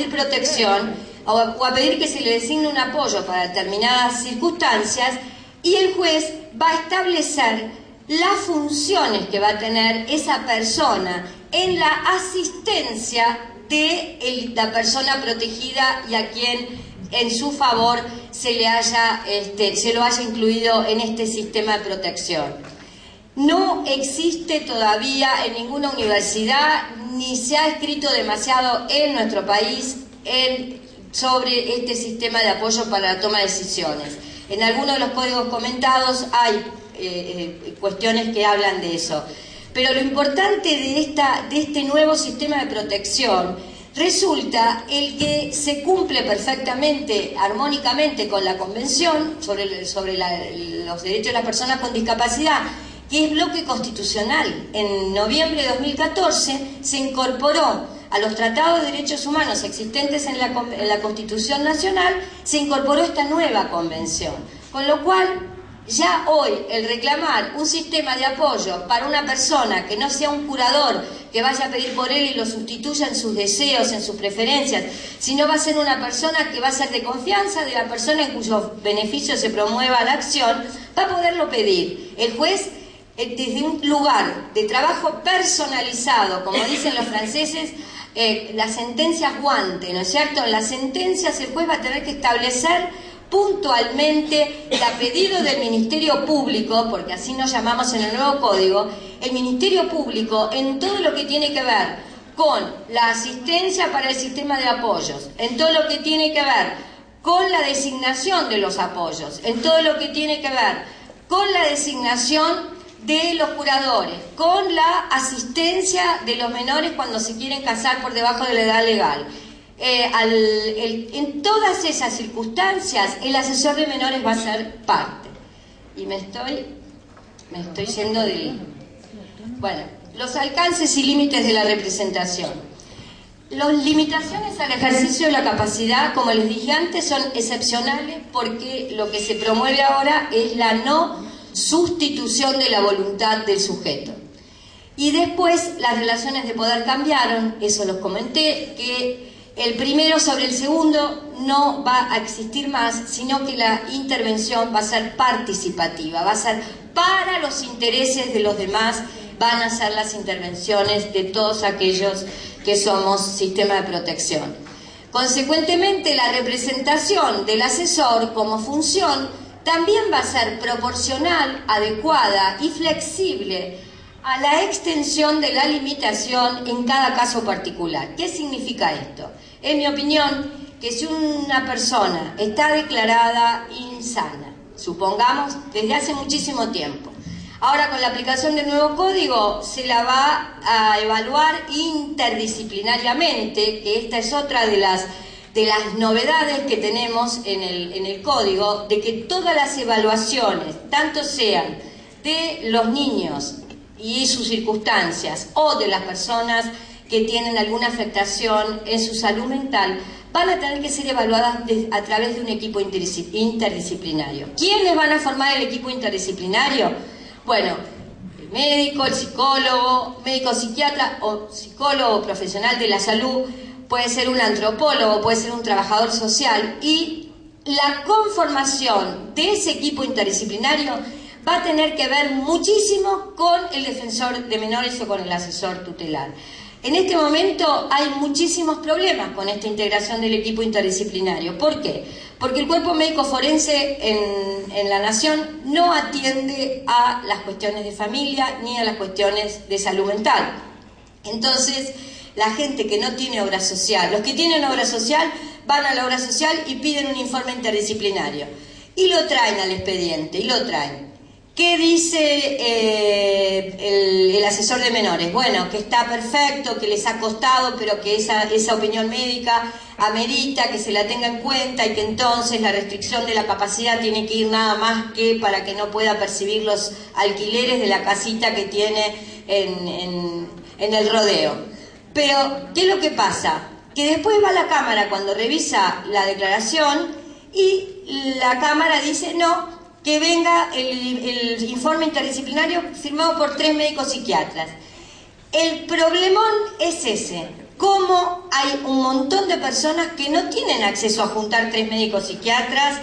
pedir protección o a pedir que se le designe un apoyo para determinadas circunstancias, y el juez va a establecer las funciones que va a tener esa persona en la asistencia de la persona protegida y a quien en su favor se lo haya incluido en este sistema de protección. No existe todavía en ninguna universidad, ni se ha escrito demasiado en nuestro país sobre este sistema de apoyo para la toma de decisiones. En algunos de los códigos comentados hay cuestiones que hablan de eso. Pero lo importante de este nuevo sistema de protección resulta el que se cumple perfectamente, armónicamente con la Convención sobre los derechos de las personas con discapacidad, que es bloque constitucional. En noviembre de 2014 se incorporó a los tratados de derechos humanos existentes en la Constitución Nacional, se incorporó esta nueva convención, con lo cual ya hoy el reclamar un sistema de apoyo para una persona que no sea un curador que vaya a pedir por él y lo sustituya en sus deseos, en sus preferencias, sino va a ser una persona que va a ser de confianza de la persona en cuyos beneficios se promueva la acción, va a poderlo pedir. El juez, desde un lugar de trabajo personalizado, como dicen los franceses, las sentencias guante, ¿no es cierto? En las sentencias el juez va a tener que establecer puntualmente, a pedido del Ministerio Público, porque así nos llamamos en el nuevo código, el Ministerio Público, en todo lo que tiene que ver con la asistencia para el sistema de apoyos, en todo lo que tiene que ver con la designación de los apoyos, en todo lo que tiene que ver con la designación de los curadores, con la asistencia de los menores cuando se quieren casar por debajo de la edad legal. En todas esas circunstancias el asesor de menores va a ser parte. Y me estoy yendo del... Bueno, los alcances y límites de la representación. Las limitaciones al ejercicio de la capacidad, como les dije antes, son excepcionales porque lo que se promueve ahora es la no sustitución de la voluntad del sujeto. Y después las relaciones de poder cambiaron, eso los comenté, que el primero sobre el segundo no va a existir más, sino que la intervención va a ser participativa, va a ser para los intereses de los demás, van a ser las intervenciones de todos aquellos que somos sistema de protección. Consecuentemente, la representación del asesor como función también va a ser proporcional, adecuada y flexible a la extensión de la limitación en cada caso particular. ¿Qué significa esto? En mi opinión, que si una persona está declarada insana, supongamos desde hace muchísimo tiempo, ahora con la aplicación del nuevo código se la va a evaluar interdisciplinariamente, que esta es otra de las novedades que tenemos en el código, de que todas las evaluaciones, tanto sean de los niños y sus circunstancias o de las personas que tienen alguna afectación en su salud mental, van a tener que ser evaluadas a través de un equipo interdisciplinario. ¿Quiénes van a formar el equipo interdisciplinario? Bueno, el médico, el psicólogo, médico psiquiatra o psicólogo profesional de la salud, puede ser un antropólogo, puede ser un trabajador social, y la conformación de ese equipo interdisciplinario va a tener que ver muchísimo con el defensor de menores o con el asesor tutelar. En este momento hay muchísimos problemas con esta integración del equipo interdisciplinario. ¿Por qué? Porque el cuerpo médico forense en la Nación no atiende a las cuestiones de familia ni a las cuestiones de salud mental. Entonces, la gente que no tiene obra social, los que tienen obra social, van a la obra social y piden un informe interdisciplinario. Y lo traen al expediente, y lo traen. ¿Qué dice el asesor de menores? Bueno, que está perfecto, que les ha costado, pero que esa opinión médica amerita que se la tenga en cuenta y que entonces la restricción de la capacidad tiene que ir nada más que para que no pueda percibir los alquileres de la casita que tiene en el rodeo. Pero, ¿qué es lo que pasa? Que después va a la Cámara cuando revisa la declaración y la Cámara dice no, que venga el informe interdisciplinario firmado por 3 médicos psiquiatras. El problemón es ese, cómo hay un montón de personas que no tienen acceso a juntar 3 médicos psiquiatras,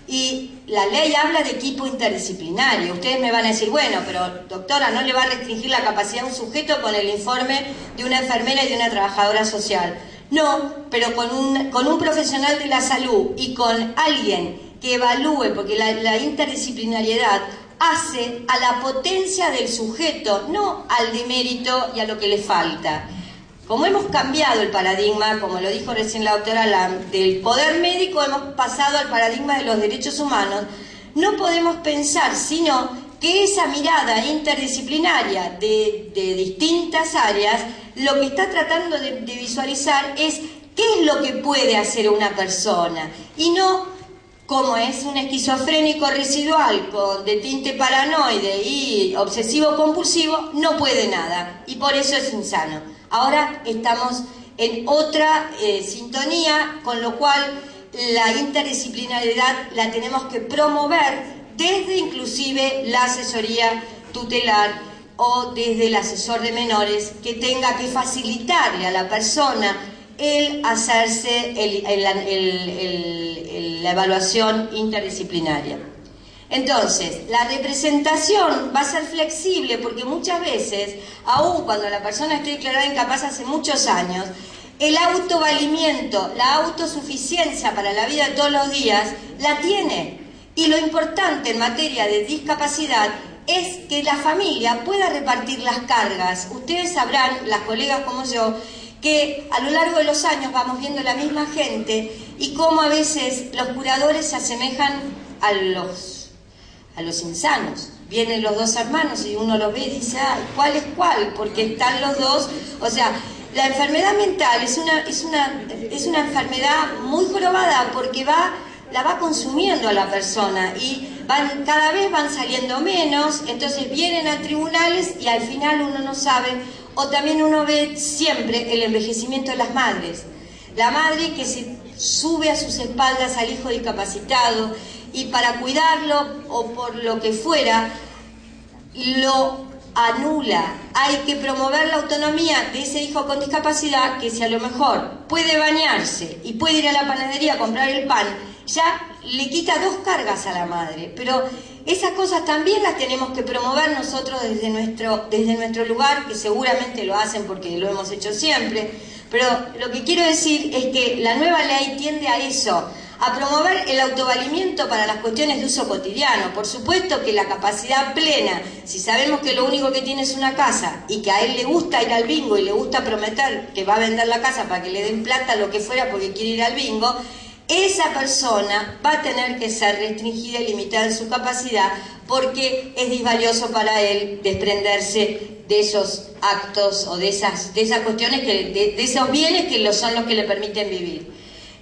y la ley habla de equipo interdisciplinario. Ustedes me van a decir, bueno, pero doctora, ¿no le va a restringir la capacidad a un sujeto con el informe de una enfermera y de una trabajadora social? No, pero con un profesional de la salud y con alguien que evalúe, porque la interdisciplinariedad hace a la potencia del sujeto, no al demérito y a lo que le falta. Como hemos cambiado el paradigma, como lo dijo recién la doctora Lam, del poder médico hemos pasado al paradigma de los derechos humanos, no podemos pensar sino que esa mirada interdisciplinaria de distintas áreas, lo que está tratando de visualizar es qué es lo que puede hacer una persona, y no como es un esquizofrénico residual de tinte paranoide y obsesivo compulsivo, no puede nada, y por eso es insano. Ahora estamos en otra sintonía, con lo cual la interdisciplinariedad la tenemos que promover desde inclusive la asesoría tutelar o desde el asesor de menores, que tenga que facilitarle a la persona el hacerse la evaluación interdisciplinaria. Entonces, la representación va a ser flexible porque muchas veces, aun cuando la persona esté declarada incapaz hace muchos años, el autovalimiento, la autosuficiencia para la vida de todos los días, la tiene. Y lo importante en materia de discapacidad es que la familia pueda repartir las cargas. Ustedes sabrán, las colegas como yo, que a lo largo de los años vamos viendo la misma gente y cómo a veces los curadores se asemejan a los insanos. Vienen los dos hermanos y uno los ve y dice, ay, ¿cuál es cuál? Porque están los dos. O sea, la enfermedad mental es una enfermedad muy jorobada porque la va consumiendo a la persona y cada vez van saliendo menos, entonces vienen a tribunales y al final uno no sabe, o también uno ve siempre el envejecimiento de las madres. La madre que se sube a sus espaldas al hijo discapacitado y para cuidarlo o por lo que fuera, lo anula. Hay que promover la autonomía de ese hijo con discapacidad, que si a lo mejor puede bañarse y puede ir a la panadería a comprar el pan, ya le quita 2 cargas a la madre. Pero esas cosas también las tenemos que promover nosotros desde nuestro lugar, que seguramente lo hacen porque lo hemos hecho siempre. Pero lo que quiero decir es que la nueva ley tiende a eso, a promover el autovalimiento para las cuestiones de uso cotidiano. Por supuesto que la capacidad plena, si sabemos que lo único que tiene es una casa y que a él le gusta ir al bingo y le gusta prometer que va a vender la casa para que le den plata, lo que fuera, porque quiere ir al bingo, esa persona va a tener que ser restringida y limitada en su capacidad porque es disvalioso para él desprenderse de esos actos o de esas cuestiones, de esos bienes que son los que le permiten vivir.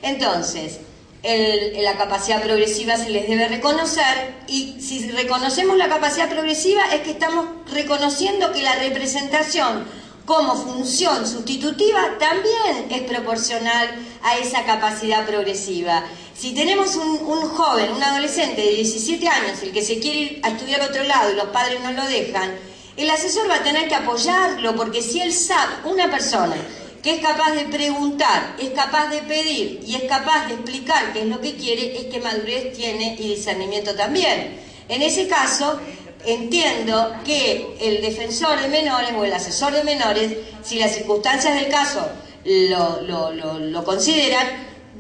Entonces, la capacidad progresiva se les debe reconocer, y si reconocemos la capacidad progresiva es que estamos reconociendo que la representación como función sustitutiva también es proporcional a esa capacidad progresiva. Si tenemos un joven, un adolescente de 17 años, el que se quiere ir a estudiar a otro lado y los padres no lo dejan, el asesor va a tener que apoyarlo, porque si él sabe, una persona que es capaz de preguntar, es capaz de pedir y es capaz de explicar qué es lo que quiere, es que madurez tiene y discernimiento también. En ese caso, entiendo que el defensor de menores o el asesor de menores, si las circunstancias del caso lo consideran,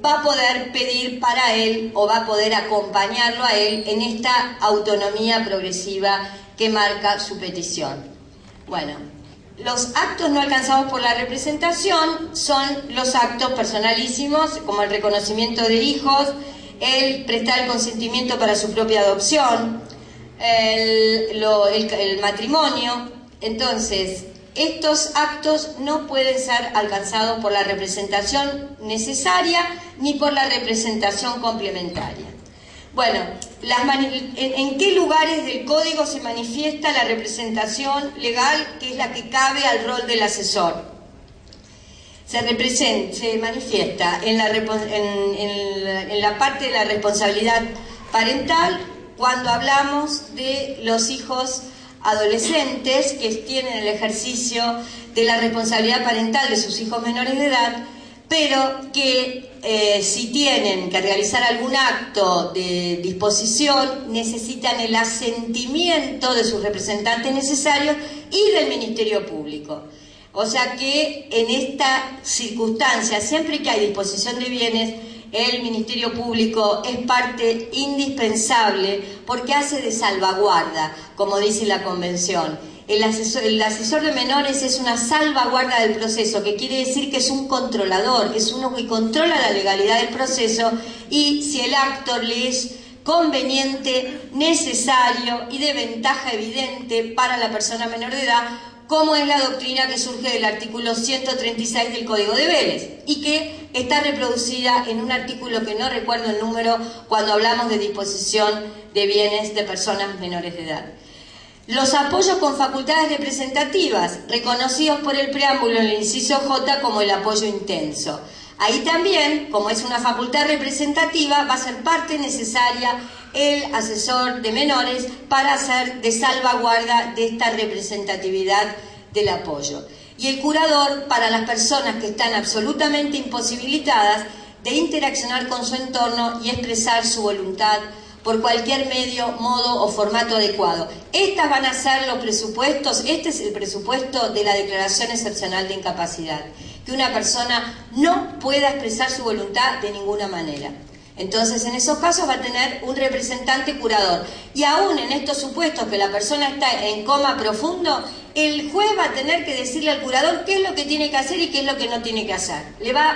va a poder pedir para él o va a poder acompañarlo a él en esta autonomía progresiva que marca su petición. Bueno, los actos no alcanzados por la representación son los actos personalísimos, como el reconocimiento de hijos, el prestar el consentimiento para su propia adopción, el matrimonio. Entonces, estos actos no pueden ser alcanzados por la representación necesaria ni por la representación complementaria. Bueno, ¿en qué lugares del código se manifiesta la representación legal, que es la que cabe al rol del asesor? Se manifiesta en la parte de la responsabilidad parental, cuando hablamos de los hijos adolescentes que tienen el ejercicio de la responsabilidad parental de sus hijos menores de edad, pero que si tienen que realizar algún acto de disposición, necesitan el asentimiento de sus representantes necesarios y del Ministerio Público. O sea que en esta circunstancia, siempre que hay disposición de bienes, el Ministerio Público es parte indispensable porque hace de salvaguarda, como dice la Convención. El asesor de menores es una salvaguarda del proceso, que quiere decir que es un controlador, es uno que controla la legalidad del proceso y si el acto le es conveniente, necesario y de ventaja evidente para la persona menor de edad, como es la doctrina que surge del artículo 136 del Código de Vélez y que está reproducida en un artículo que no recuerdo el número cuando hablamos de disposición de bienes de personas menores de edad. Los apoyos con facultades representativas, reconocidos por el preámbulo en el inciso J como el apoyo intenso. Ahí también, como es una facultad representativa, va a ser parte necesaria el asesor de menores para hacer de salvaguarda de esta representatividad del apoyo. Y el curador para las personas que están absolutamente imposibilitadas de interaccionar con su entorno y expresar su voluntad por cualquier medio, modo o formato adecuado. Estas van a ser los presupuestos, este es el presupuesto de la Declaración Excepcional de Incapacidad, que una persona no pueda expresar su voluntad de ninguna manera. Entonces, en esos casos va a tener un representante curador. Y aún en estos supuestos que la persona está en coma profundo, el juez va a tener que decirle al curador qué es lo que tiene que hacer y qué es lo que no tiene que hacer. Le va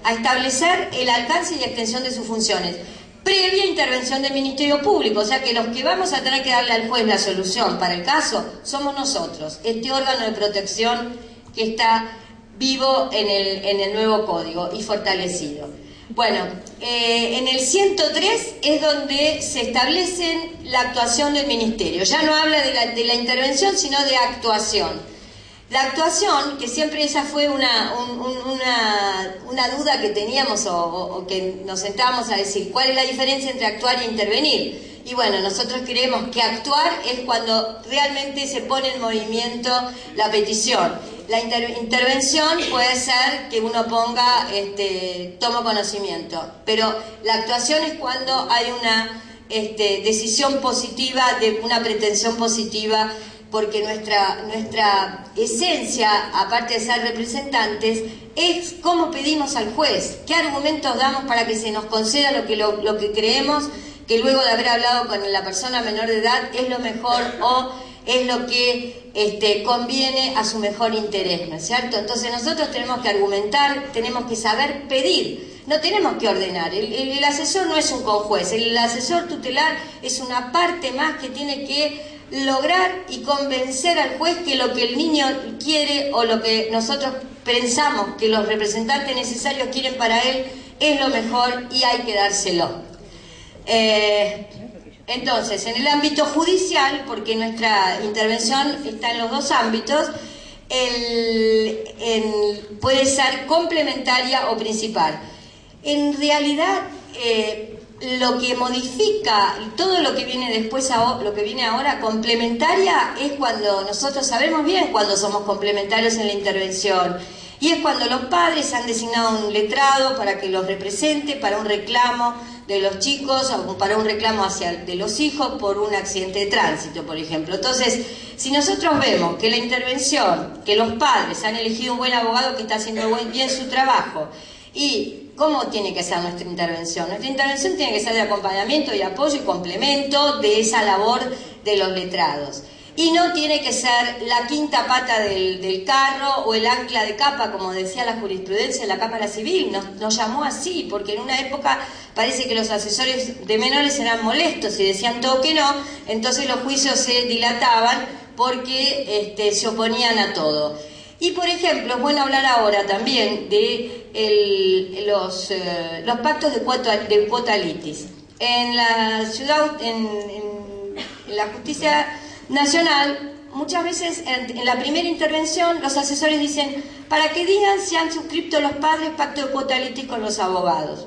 a establecer el alcance y extensión de sus funciones, previa intervención del Ministerio Público. O sea que los que vamos a tener que darle al juez la solución para el caso somos nosotros, este órgano de protección que está vivo en el nuevo código y fortalecido. Bueno, en el 103 es donde se establece la actuación del Ministerio. Ya no habla de la intervención, sino de actuación. La actuación, que siempre esa fue una duda que teníamos o que nos sentábamos a decir, ¿cuál es la diferencia entre actuar e intervenir? Y bueno, nosotros creemos que actuar es cuando realmente se pone en movimiento la petición. La intervención puede ser que uno ponga, tomo conocimiento, pero la actuación es cuando hay una decisión positiva, de una pretensión positiva, porque nuestra esencia, aparte de ser representantes, es cómo pedimos al juez, qué argumentos damos para que se nos conceda lo que creemos que luego de haber hablado con la persona menor de edad es lo mejor o es lo que conviene a su mejor interés, ¿no es cierto? Entonces nosotros tenemos que argumentar, tenemos que saber pedir, no tenemos que ordenar. El asesor no es un conjuez, el asesor tutelar es una parte más que tiene que lograr y convencer al juez que lo que el niño quiere o lo que nosotros pensamos que los representantes necesarios quieren para él es lo mejor y hay que dárselo. Entonces, en el ámbito judicial, porque nuestra intervención está en los dos ámbitos, puede ser complementaria o principal. En realidad, lo que modifica todo lo que viene después, lo que viene ahora, complementaria, es cuando nosotros sabemos bien cuando somos complementarios en la intervención. Y es cuando los padres han designado un letrado para que los represente para un reclamo de los chicos o para un reclamo de los hijos por un accidente de tránsito, por ejemplo. Entonces, si nosotros vemos que la intervención, que los padres han elegido un buen abogado que está haciendo bien su trabajo, y ¿cómo tiene que ser nuestra intervención? Nuestra intervención tiene que ser de acompañamiento y apoyo y complemento de esa labor de los letrados. Y no tiene que ser la quinta pata del carro o el ancla de capa, como decía la jurisprudencia de la Cámara Civil. Nos llamó así, porque en una época parece que los asesores de menores eran molestos y decían todo que no, entonces los juicios se dilataban porque se oponían a todo. Y por ejemplo, es bueno hablar ahora también de los pactos de cuota litis. En la ciudad, en la justicia nacional, muchas veces en la primera intervención los asesores dicen, para que digan si han suscrito los padres pacto de cuota litis con los abogados.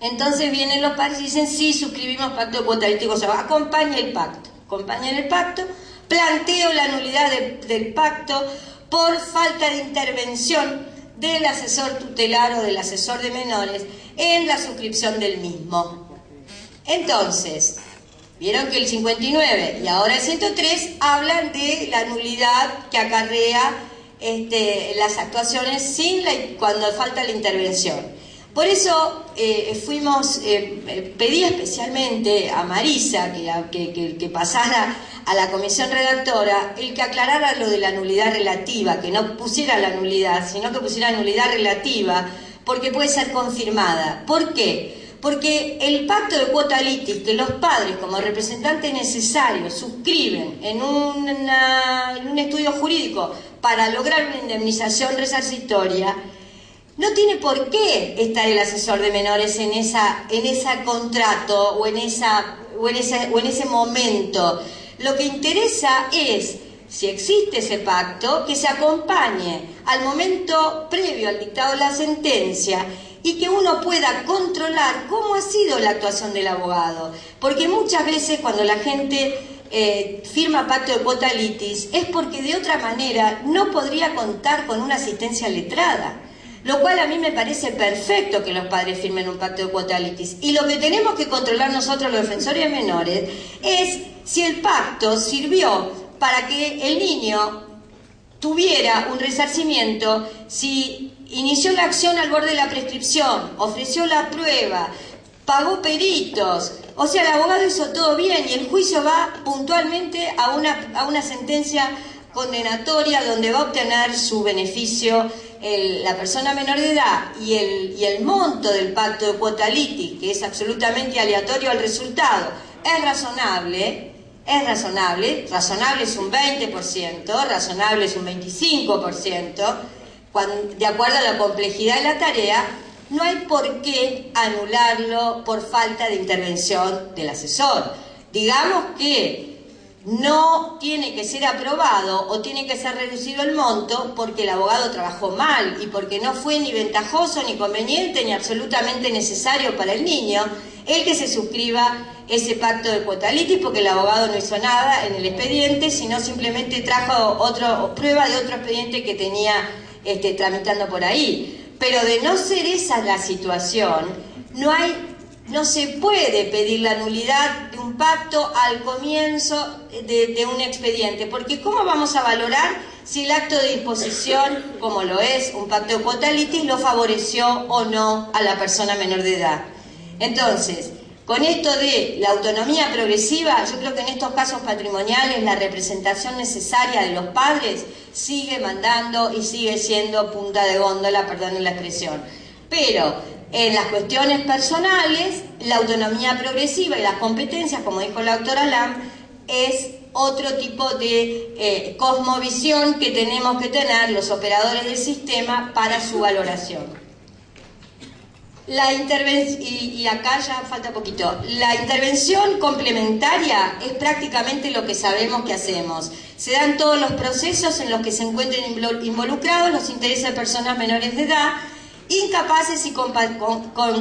Entonces vienen los padres y dicen, sí, suscribimos pacto de cuota litis con los abogados. Acompañen el pacto Planteo la nulidad del pacto por falta de intervención del asesor tutelar o del asesor de menores en la suscripción del mismo. Entonces, vieron que el 59 y ahora el 103 hablan de la nulidad que acarrea las actuaciones cuando falta la intervención. Por eso pedí especialmente a Marisa que pasara a la comisión redactora el que aclarara lo de la nulidad relativa, que no pusiera la nulidad, sino que pusiera nulidad relativa, porque puede ser confirmada. ¿Por qué? Porque el pacto de cuota litis que los padres como representantes necesarios suscriben en un estudio jurídico para lograr una indemnización resarcitoria, no tiene por qué estar el asesor de menores en ese contrato o en ese momento. Lo que interesa es, si existe ese pacto, que se acompañe al momento previo al dictado de la sentencia y que uno pueda controlar cómo ha sido la actuación del abogado. Porque muchas veces cuando la gente firma pacto de cuota litis es porque de otra manera no podría contar con una asistencia letrada. Lo cual a mí me parece perfecto que los padres firmen un pacto de cuota litis. Y lo que tenemos que controlar nosotros los defensores de menores es si el pacto sirvió para que el niño tuviera un resarcimiento, si inició la acción al borde de la prescripción, ofreció la prueba, pagó peritos, o sea, el abogado hizo todo bien y el juicio va puntualmente a una sentencia condenatoria donde va a obtener su beneficio la persona menor de edad y el monto del pacto de cuota litis, que es absolutamente aleatorio al resultado, es razonable, razonable es un 20%, razonable es un 25%, de acuerdo a la complejidad de la tarea, no hay por qué anularlo por falta de intervención del asesor. Digamos que no tiene que ser aprobado o tiene que ser reducido el monto porque el abogado trabajó mal y porque no fue ni ventajoso, ni conveniente, ni absolutamente necesario para el niño el que se suscriba ese pacto de cuota litis, porque el abogado no hizo nada en el expediente, sino simplemente trajo prueba de otro expediente que tenía tramitando por ahí. Pero de no ser esa la situación, no se puede pedir la nulidad de un pacto al comienzo de un expediente, porque ¿cómo vamos a valorar si el acto de disposición, como lo es un pacto de cuota litis, lo favoreció o no a la persona menor de edad? Entonces, con esto de la autonomía progresiva, yo creo que en estos casos patrimoniales la representación necesaria de los padres sigue mandando y sigue siendo punta de góndola, perdonen la expresión. Pero en las cuestiones personales, la autonomía progresiva y las competencias, como dijo la doctora Lam, es otro tipo de cosmovisión que tenemos que tener los operadores del sistema para su valoración. Y acá ya falta poquito. La intervención complementaria es prácticamente lo que sabemos que hacemos. Se dan todos los procesos en los que se encuentren involucrados los intereses de personas menores de edad, incapaces y con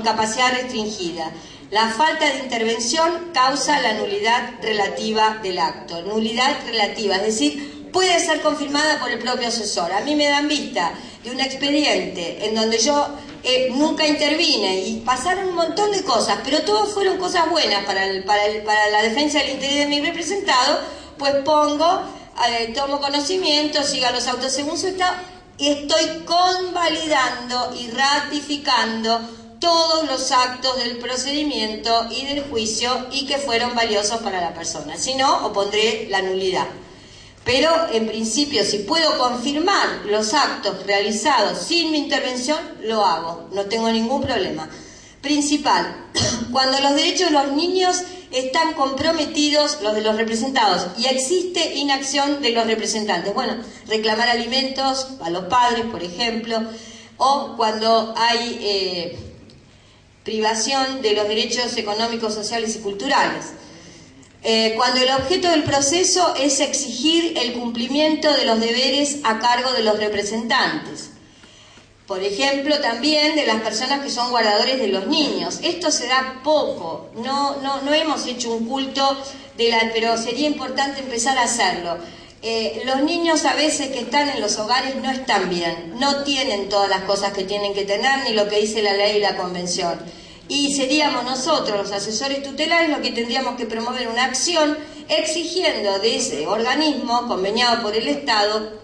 capacidad restringida. La falta de intervención causa la nulidad relativa del acto. Nulidad relativa, es decir, puede ser confirmada por el propio asesor. A mí me dan vista de un expediente en donde yo nunca intervine y pasaron un montón de cosas, pero todas fueron cosas buenas para la defensa del interés de mi representado, pues tomo conocimiento, siga los autos según su estado, y estoy convalidando y ratificando todos los actos del procedimiento y del juicio y que fueron valiosos para la persona. Si no, opondré la nulidad. Pero, en principio, si puedo confirmar los actos realizados sin mi intervención, lo hago. No tengo ningún problema. Principal, cuando los derechos de los niños están comprometidos, los de los representados, y existe inacción de los representantes. Bueno, reclamar alimentos a los padres, por ejemplo, o cuando hay privación de los derechos económicos, sociales y culturales. Cuando el objeto del proceso es exigir el cumplimiento de los deberes a cargo de los representantes. Por ejemplo, también de las personas que son guardadores de los niños. Esto se da poco, no hemos hecho un culto pero sería importante empezar a hacerlo. Los niños a veces que están en los hogares no están bien, no tienen todas las cosas que tienen que tener, ni lo que dice la ley y la convención. Y seríamos nosotros, los asesores tutelares, los que tendríamos que promover una acción exigiendo de ese organismo conveniado por el Estado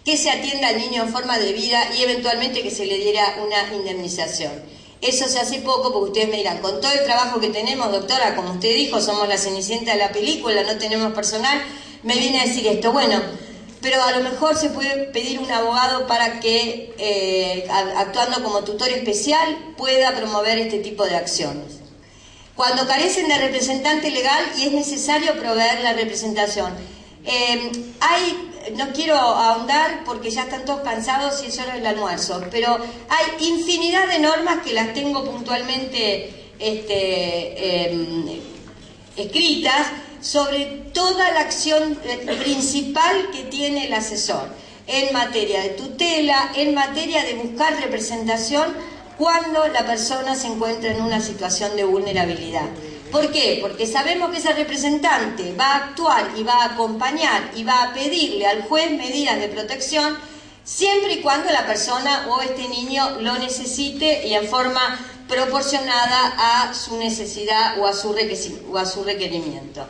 que se atienda al niño en forma de vida y eventualmente que se le diera una indemnización. Eso se hace poco porque ustedes me dirán, con todo el trabajo que tenemos, doctora, como usted dijo, somos la Cenicienta de la película, no tenemos personal, me viene a decir esto. Bueno, pero a lo mejor se puede pedir un abogado para que, actuando como tutor especial, pueda promover este tipo de acciones. Cuando carecen de representante legal y es necesario proveer la representación. No quiero ahondar porque ya están todos cansados y es hora del almuerzo, pero hay infinidad de normas que las tengo puntualmente escritas sobre toda la acción principal que tiene el asesor en materia de tutela, en materia de buscar representación cuando la persona se encuentra en una situación de vulnerabilidad. ¿Por qué? Porque sabemos que ese representante va a actuar y va a acompañar y va a pedirle al juez medidas de protección siempre y cuando la persona o este niño lo necesite y en forma proporcionada a su necesidad o a su requerimiento.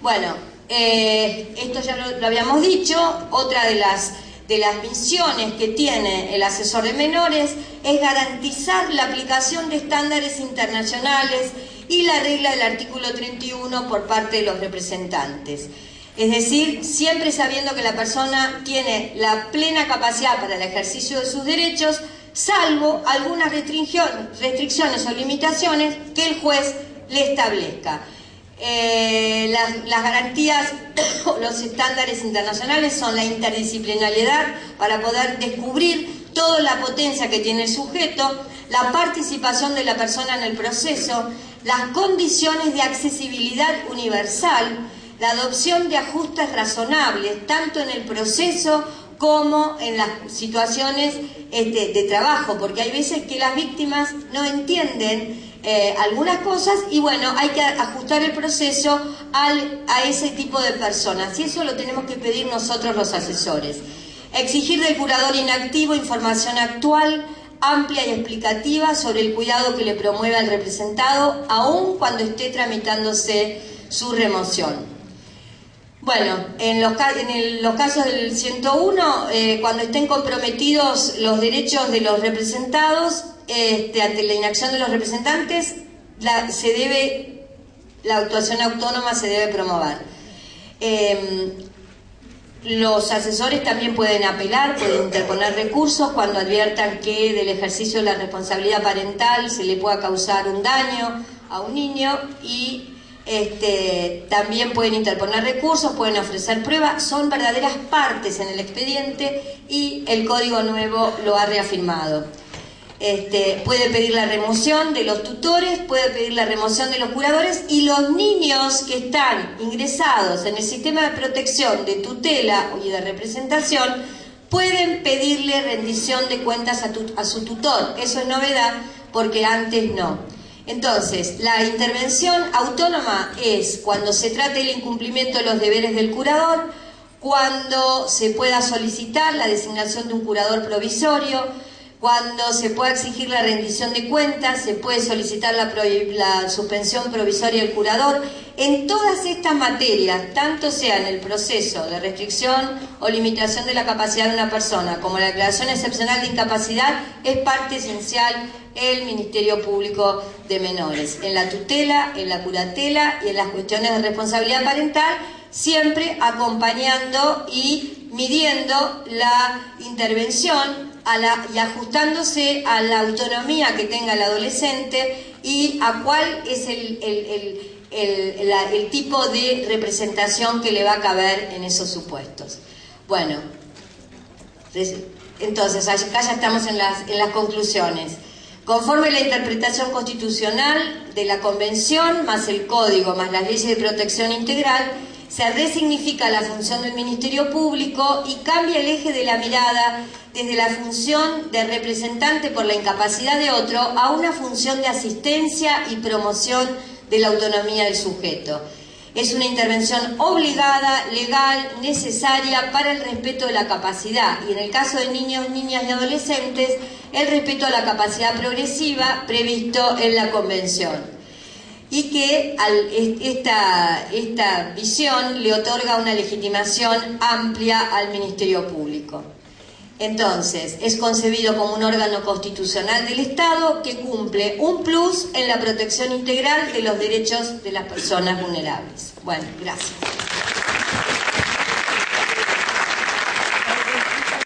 Bueno, esto ya lo habíamos dicho. Otra de las misiones que tiene el asesor de menores es garantizar la aplicación de estándares internacionales y la regla del artículo 31 por parte de los representantes. Es decir, siempre sabiendo que la persona tiene la plena capacidad para el ejercicio de sus derechos, salvo algunas restricciones o limitaciones que el juez le establezca. Las garantías, los estándares internacionales son la interdisciplinariedad para poder descubrir toda la potencia que tiene el sujeto, la participación de la persona en el proceso, las condiciones de accesibilidad universal, la adopción de ajustes razonables, tanto en el proceso como en las situaciones de trabajo, porque hay veces que las víctimas no entienden algunas cosas y bueno, hay que ajustar el proceso a ese tipo de personas y eso lo tenemos que pedir nosotros los asesores. Exigir del curador inactivo información actual, amplia y explicativa sobre el cuidado que le promueve al representado, aun cuando esté tramitándose su remoción. Bueno, en los casos del 101, cuando estén comprometidos los derechos de los representados, ante la inacción de los representantes, la actuación autónoma se debe promover. Los asesores también pueden apelar, pueden interponer recursos cuando adviertan que del ejercicio de la responsabilidad parental se le pueda causar un daño a un niño y también pueden interponer recursos, pueden ofrecer pruebas, son verdaderas partes en el expediente y el Código Nuevo lo ha reafirmado. Puede pedir la remoción de los tutores, puede pedir la remoción de los curadores y los niños que están ingresados en el sistema de protección, de tutela y de representación pueden pedirle rendición de cuentas a su tutor. Eso es novedad porque antes no. Entonces, la intervención autónoma es cuando se trate el incumplimiento de los deberes del curador, cuando se pueda solicitar la designación de un curador provisorio, cuando se pueda exigir la rendición de cuentas, se puede solicitar la suspensión provisoria del curador. En todas estas materias, tanto sea en el proceso de restricción o limitación de la capacidad de una persona, como la declaración excepcional de incapacidad, es parte esencial el Ministerio Público de Menores. En la tutela, en la curatela y en las cuestiones de responsabilidad parental, siempre acompañando y midiendo la intervención y ajustándose a la autonomía que tenga el adolescente y a cuál es el tipo de representación que le va a caber en esos supuestos. Bueno, entonces acá ya estamos en las conclusiones. Conforme a la interpretación constitucional de la Convención, más el Código, más las leyes de protección integral, se resignifica la función del Ministerio Público y cambia el eje de la mirada desde la función de representante por la incapacidad de otro a una función de asistencia y promoción de la autonomía del sujeto. Es una intervención obligada, legal, necesaria para el respeto de la capacidad y en el caso de niños, niñas y adolescentes, el respeto a la capacidad progresiva previsto en la Convención. Y que esta visión le otorga una legitimación amplia al Ministerio Público. Entonces, es concebido como un órgano constitucional del Estado que cumple un plus en la protección integral de los derechos de las personas vulnerables. Bueno, gracias.